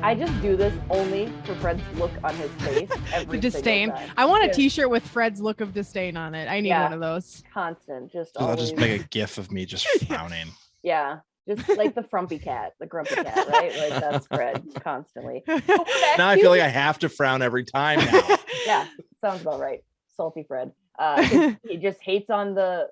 I just do this only for Fred's look on his face. Every The disdain. single time. I want a t-shirt with Fred's look of disdain on it. I need one of those. Constant, just I'll always. just make a gif of me just frowning. Yeah, just like the frumpy cat, the grumpy cat, right? Like that's Fred constantly. Now I feel like I have to frown every time now. Yeah, sounds about right. Salty Fred. He just hates on the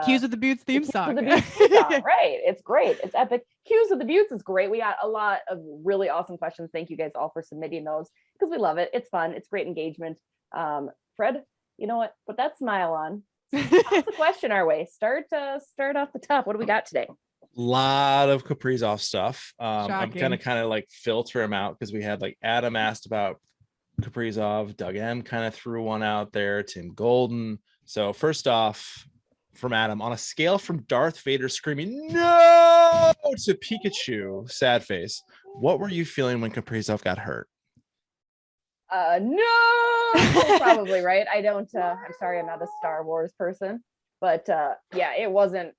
Cues of the Beauts theme song. Right, it's great. It's epic. Cues of the Beauts is great. We got a lot of really awesome questions. Thank you guys all for submitting those because we love it. It's fun. It's great engagement. Fred, you know what? Put that smile on. Toss the question our way. Start off the top. What do we got today? Lot of Kaprizov stuff. I'm Shocking. kind of like filter them out because we had like Adam asked about Kaprizov, Doug M kind of threw one out there, Tim Golden. So first off, from Adam, on a scale from Darth Vader screaming no to Pikachu, sad face, what were you feeling when Kaprizov got hurt? No, probably right. I don't. I'm sorry, I'm not a Star Wars person, but yeah, it wasn't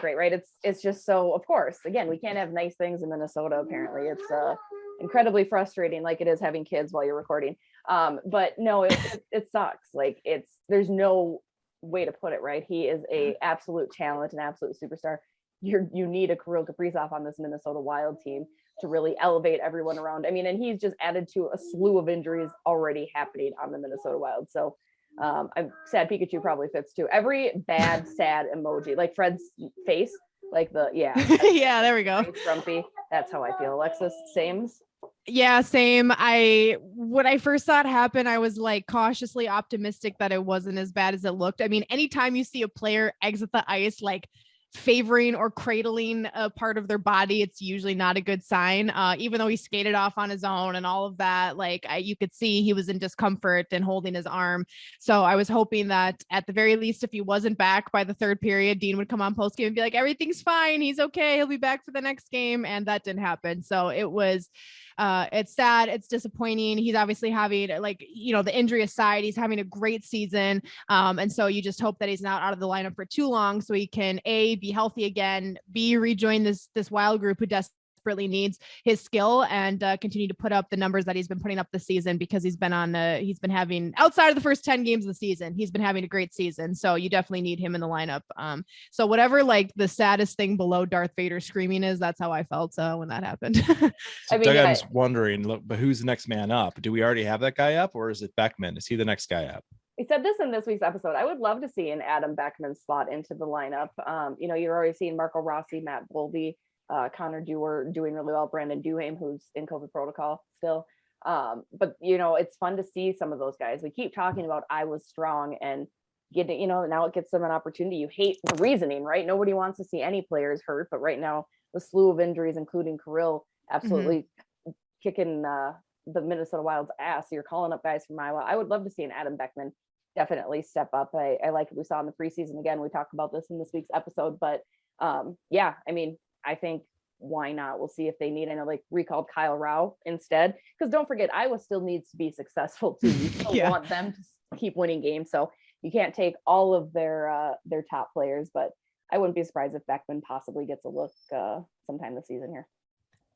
great, right? It's just so. Of course, again, we can't have nice things in Minnesota. Apparently, it's incredibly frustrating, like it is having kids while you're recording. But no, it sucks. Like there's no way to put it, right? He is a absolute talent, an absolute superstar. You need a Kirill Kaprizov on this Minnesota Wild team to really elevate everyone around. I mean, and he's just added to a slew of injuries already happening on the Minnesota Wild. So I'm sad Pikachu probably fits too. Every bad, sad emoji, like Fred's face, like yeah, there we go. Grumpy. That's how I feel. Alexis, sames. Yeah, same. When I first saw it happen, I was like cautiously optimistic that it wasn't as bad as it looked. I mean, anytime you see a player exit the ice, like favoring or cradling a part of their body, it's usually not a good sign. Even though he skated off on his own and all of that, like you could see he was in discomfort and holding his arm. So I was hoping that at the very least, if he wasn't back by the third period, Dean would come on post game and be like, everything's fine. He's okay. He'll be back for the next game. And that didn't happen. So it's sad. It's disappointing. He's obviously having, like, the injury aside, he's having a great season. And so you just hope that he's not out of the lineup for too long so he can be healthy again, rejoin this Wild group who desperately needs his skill and continue to put up the numbers that he's been putting up this season, because he's been having, outside of the first 10 games of the season, he's been having a great season. So you definitely need him in the lineup. So whatever, like, the saddest thing below Darth Vader screaming is, that's how I felt when that happened. So Doug, I was wondering, look, but who's the next man up? Do we already have that guy up, or is it Beckman? Is he the next guy up? We said this in this week's episode. I would love to see an Adam Beckman slot into the lineup. You're already seeing Marco Rossi, Matt Boldy, Connor Dewar doing really well, Brandon Duham, who's in COVID protocol still. But it's fun to see some of those guys. We keep talking about I was strong and getting, now it gets them an opportunity. You hate the reasoning, right? Nobody wants to see any players hurt, but right now the slew of injuries, including Kirill, absolutely kicking the Minnesota Wild's ass. You're calling up guys from Iowa. I would love to see an Adam Beckman definitely step up. I like what we saw in the preseason. Again, we talked about this in this week's episode, but yeah, I mean, I think why not? We'll see if they need. I know they recalled Kyle Rao instead, because don't forget, Iowa still needs to be successful too. You still want them to keep winning games, so you can't take all of their top players. But I wouldn't be surprised if Beckman possibly gets a look sometime this season here.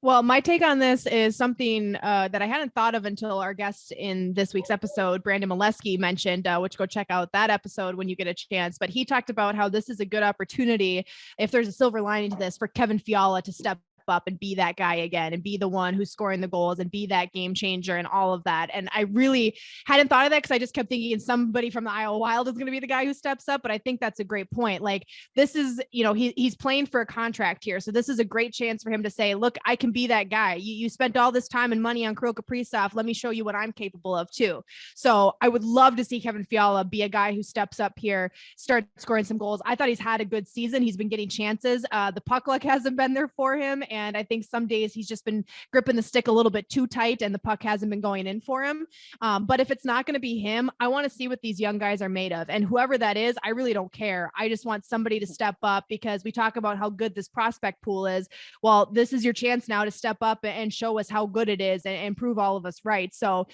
Well, my take on this is something that I hadn't thought of until our guest in this week's episode, Brandon Molesky, mentioned, which go check out that episode when you get a chance. But he talked about how this is a good opportunity, if there's a silver lining to this, for Kevin Fiala to step up and be that guy again and be the one who's scoring the goals and be that game changer and all of that. And I really hadn't thought of that because I just kept thinking somebody from the Iowa Wild is going to be the guy who steps up. But I think that's a great point. Like, this is, he's playing for a contract here. So this is a great chance for him to say, look, I can be that guy. You spent all this time and money on Kirill Kaprizov. Let me show you what I'm capable of too. So I would love to see Kevin Fiala be a guy who steps up here, start scoring some goals. I thought he's had a good season. He's been getting chances. The puck luck hasn't been there for him. And I think some days he's just been gripping the stick a little bit too tight and the puck hasn't been going in for him. But if it's not going to be him, I want to see what these young guys are made of. And whoever that is, I really don't care. I just want somebody to step up, because we talk about how good this prospect pool is. Well, this is your chance now to step up and show us how good it is and prove all of us right. So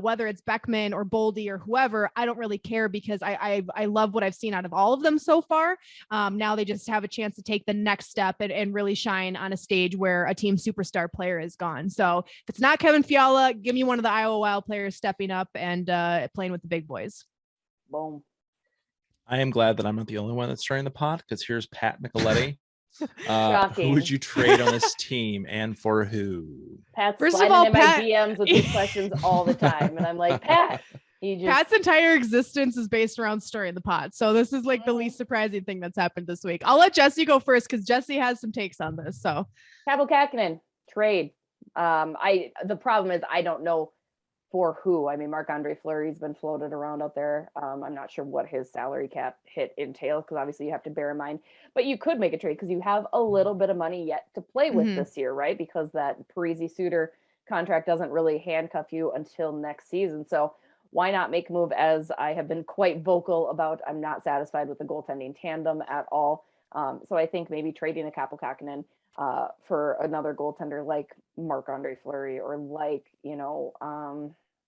whether it's Beckman or Boldy or whoever, I don't really care, because I love what I've seen out of all of them so far. Now they just have a chance to take the next step and really shine on a stage stage where a team superstar player is gone. So if it's not Kevin Fiala, give me one of the Iowa Wild players stepping up and playing with the big boys. Boom. I am glad that I'm not the only one that's stirring the pot, because here's Pat Micheletti. Shocking. Who would you trade on this team and for who? Pat's First of sliding all, in Pat- my DMs with these questions all the time. And I'm like, Pat, you just Pat's entire existence is based around stirring the pot. So this is like the least surprising thing that's happened this week. I'll let Jesse go first because Jesse has some takes on this. So Kaapo Kähkönen, trade. The problem is I don't know for who. I mean, Marc-Andre Fleury's been floated around out there. I'm not sure what his salary cap hit entails, because obviously you have to bear in mind, but you could make a trade because you have a little bit of money yet to play with this year, right? Because that Parise Suter contract doesn't really handcuff you until next season. So why not make a move? As I have been quite vocal about, I'm not satisfied with the goaltending tandem at all. So I think maybe trading a Kaapo Kähkönen for another goaltender like Marc-Andre Fleury, or like,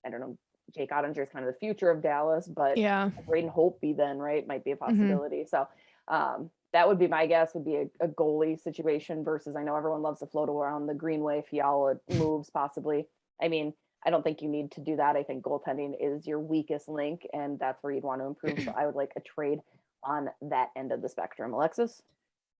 I don't know, Jake Ottinger is kind of the future of Dallas, but yeah, Braden Holtby then, right, might be a possibility. So that would be my guess, would be a goalie situation versus, I know everyone loves to float around the Greenway Fiala moves possibly. I mean, I don't think you need to do that. I think goaltending is your weakest link, and that's where you'd want to improve. So I would like a trade on that end of the spectrum. Alexis?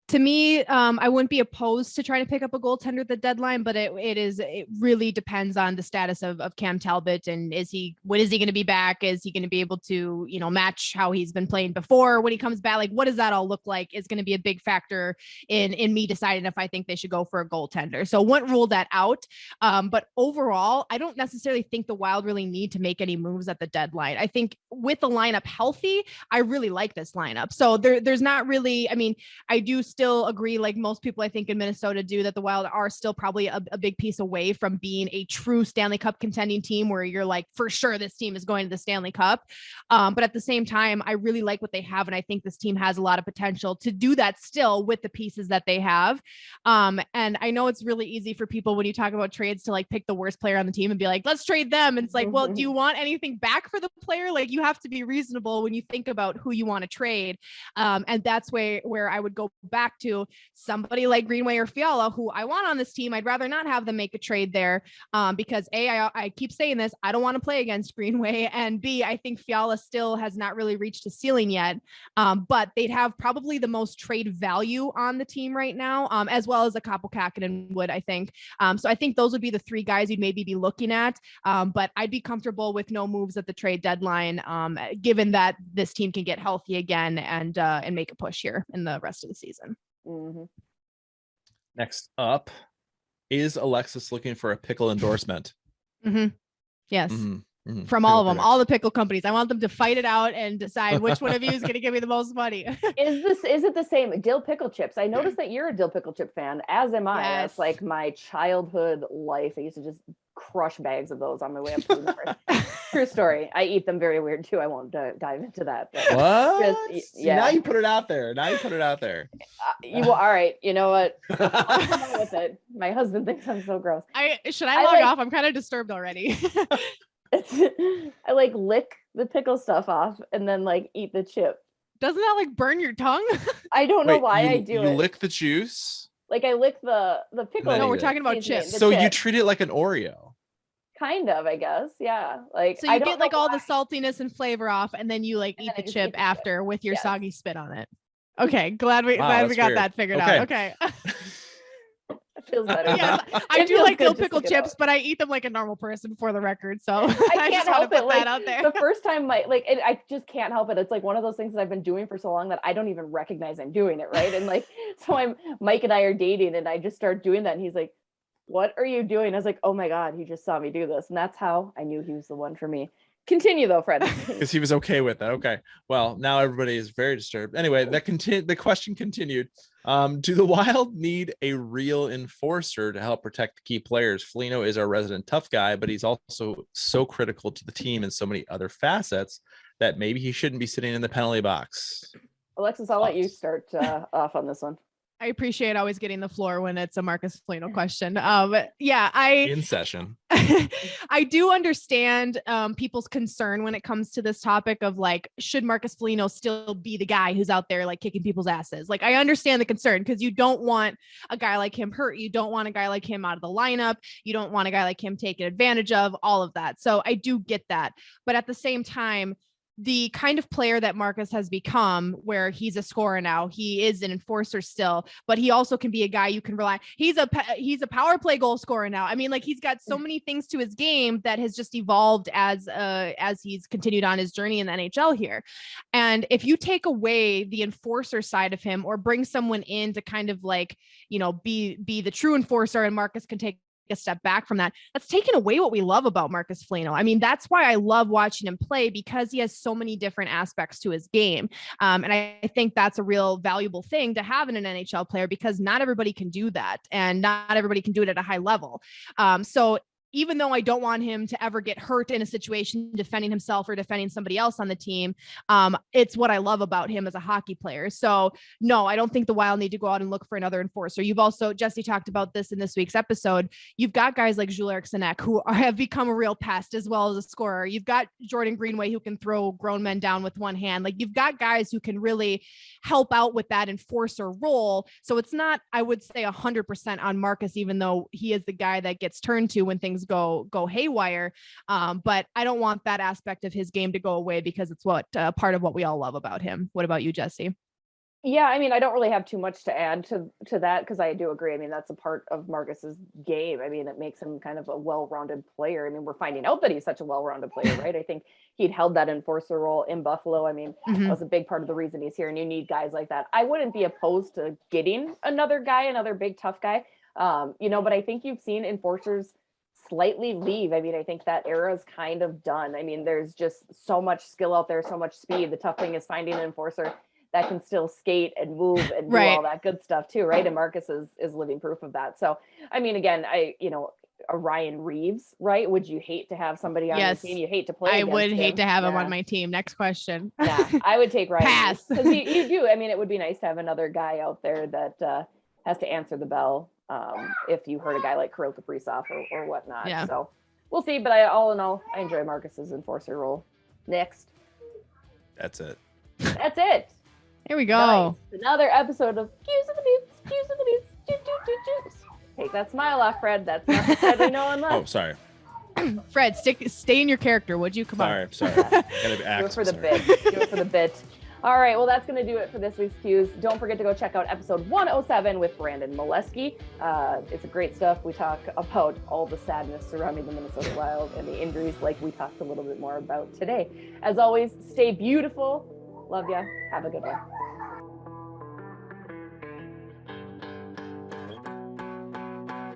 To me, I wouldn't be opposed to trying to pick up a goaltender at the deadline, but it really depends on the status of Cam Talbot, and when is he going to be back? Is he going to be able to, match how he's been playing before when he comes back? Like, what does that all look like is going to be a big factor in me deciding if I think they should go for a goaltender. So wouldn't rule that out. But overall, I don't necessarily think the Wild really need to make any moves at the deadline. I think with the lineup healthy, I really like this lineup. So there's not really, I mean, I do still agree, like most people I think in Minnesota do, that the Wild are still probably a big piece away from being a true Stanley Cup contending team where you're like, for sure this team is going to the Stanley Cup. But at the same time, I really like what they have, and I think this team has a lot of potential to do that still with the pieces that they have. And I know it's really easy for people when you talk about trades to like pick the worst player on the team and be like, let's trade them. And it's like, well, do you want anything back for the player? Like, you have to be reasonable when you think about who you want to trade. And that's where I would go back to somebody like Greenway or Fiala, who I want on this team. I'd rather not have them make a trade there because I keep saying this, I don't want to play against Greenway, and B, I think Fiala still has not really reached a ceiling yet, but they'd have probably the most trade value on the team right now, as well as a Kaapo Kähkönen would, I think. So I think those would be the three guys you'd maybe be looking at, but I'd be comfortable with no moves at the trade deadline, given that this team can get healthy again and make a push here in the rest of the season. Mm-hmm. Next up, is Alexis looking for a pickle endorsement? Yes. From Pickle all of them, picks. all the pickle companies. I want them to fight it out and decide which one of you is going to give me the most money. Is it the same dill pickle chips? I noticed that you're a dill pickle chip fan, as am I. Yes. That's like my childhood life. I used to just crush bags of those on my way up to the north. True story. I eat them very weird too. I won't dive into that. But What? just, See, now you put it out there. all right. You know what? I'll come out with it. My husband thinks I'm so gross. Should I log off? I'm kind of disturbed already. I like lick the pickle stuff off and then like eat the chip. Doesn't that like burn your tongue? I don't know why I do it. You lick the juice? Like I lick the pickle. No, we're talking about chips. So you treat it like an Oreo. Kind of, I guess. Yeah. Like so you get like all the saltiness and flavor off, and then you like eat the chip after with your Yes. soggy spit on it. Okay, glad we got weird. that figured out. Okay. It feels better. Yes, I do like dill pickle chips, but I eat them like a normal person, for the record. So I can't help it. Like, out there. The first time I just can't help it. It's like one of those things that I've been doing for so long that I don't even recognize I'm doing it, right? And like, so Mike and I are dating, and I just start doing that, and he's like, "What are you doing?" I was like, "Oh my God, he just saw me do this," and that's how I knew he was the one for me. Continue though, Fred. Because he was okay with that. Okay. Well, now everybody is very disturbed. Anyway, the question continued. Do the Wild need a real enforcer to help protect the key players? Foligno is our resident tough guy, but he's also so critical to the team in so many other facets that maybe he shouldn't be sitting in the penalty box. Alexis, I'll let you start off on this one. I appreciate always getting the floor when it's a Marcus Foligno question. Yeah, In session. I do understand people's concern when it comes to this topic of like, should Marcus Foligno still be the guy who's out there like kicking people's asses? Like, I understand the concern because you don't want a guy like him hurt. You don't want a guy like him out of the lineup. You don't want a guy like him taken advantage of, all of that. So I do get that. But at the same time, the kind of player that Marcus has become, where he's a scorer now, he is an enforcer still, but he also can be a guy you can rely. He's a power play goal scorer now. I mean, like, he's got so many things to his game that has just evolved as he's continued on his journey in the NHL here. And if you take away the enforcer side of him or bring someone in to kind of like, you know, be the true enforcer, and Marcus can take a step back from that, that's taken away what we love about Marcus Foligno. I mean, that's why I love watching him play, because he has so many different aspects to his game. And I think that's a real valuable thing to have in an NHL player, because not everybody can do that, and not everybody can do it at a high level. So even though I don't want him to ever get hurt in a situation defending himself or defending somebody else on the team, it's what I love about him as a hockey player. So no, I don't think the Wild need to go out and look for another enforcer. You've also, Jesse talked about this in this week's episode, you've got guys like Jules Eriksson who have become a real pest as well as a scorer. You've got Jordan Greenway who can throw grown men down with one hand. Like, you've got guys who can really help out with that enforcer role. So it's not, I would say, 100% on Marcus, even though he is the guy that gets turned to when things go haywire. But I don't want that aspect of his game to go away, because it's what part of what we all love about him. What about you, Jesse? Yeah, I mean, I don't really have too much to add to that, because I do agree. I mean, that's a part of Marcus's game. I mean, it makes him kind of a well-rounded player. I mean, we're finding out that he's such a well-rounded player, right? I think he'd held that enforcer role in Buffalo. I mean, that was a big part of the reason he's here, and you need guys like that. I wouldn't be opposed to getting another guy, another big tough guy, you know, but I think you've seen enforcers slightly leave. I mean, I think that era is kind of done. I mean, there's just so much skill out there, so much speed. The tough thing is finding an enforcer that can still skate and move and do all that good stuff too, right? And Marcus is living proof of that. So, I mean, again, a Ryan Reeves, right? Would you hate to have somebody on your team? You hate to play. I would hate him. to have him on my team. Next question. Yeah, I would take Ryan. Pass. Because you do. I mean, it would be nice to have another guy out there that has to answer the bell. If you heard a guy like Kirill Kaprizov or whatnot. Yeah. So we'll see. But all in all, I enjoy Marcus's enforcer role. Next. That's it. That's it. Here we go. Nice. Another episode of Cues of the Beauts. Cues of the Beauts. Take that smile off, Fred. That's not the Fred we know and love. Oh, sorry. Fred, stay in your character, would you? Come on. Sorry. Do it for the bit. Do it for the bit. All right, well, that's going to do it for this week's Cues. Don't forget to go check out episode 107 with Brandon Molesky. It's a great stuff. We talk about all the sadness surrounding the Minnesota Wild and the injuries, like we talked a little bit more about today. As always, stay beautiful. Love ya. Have a good one.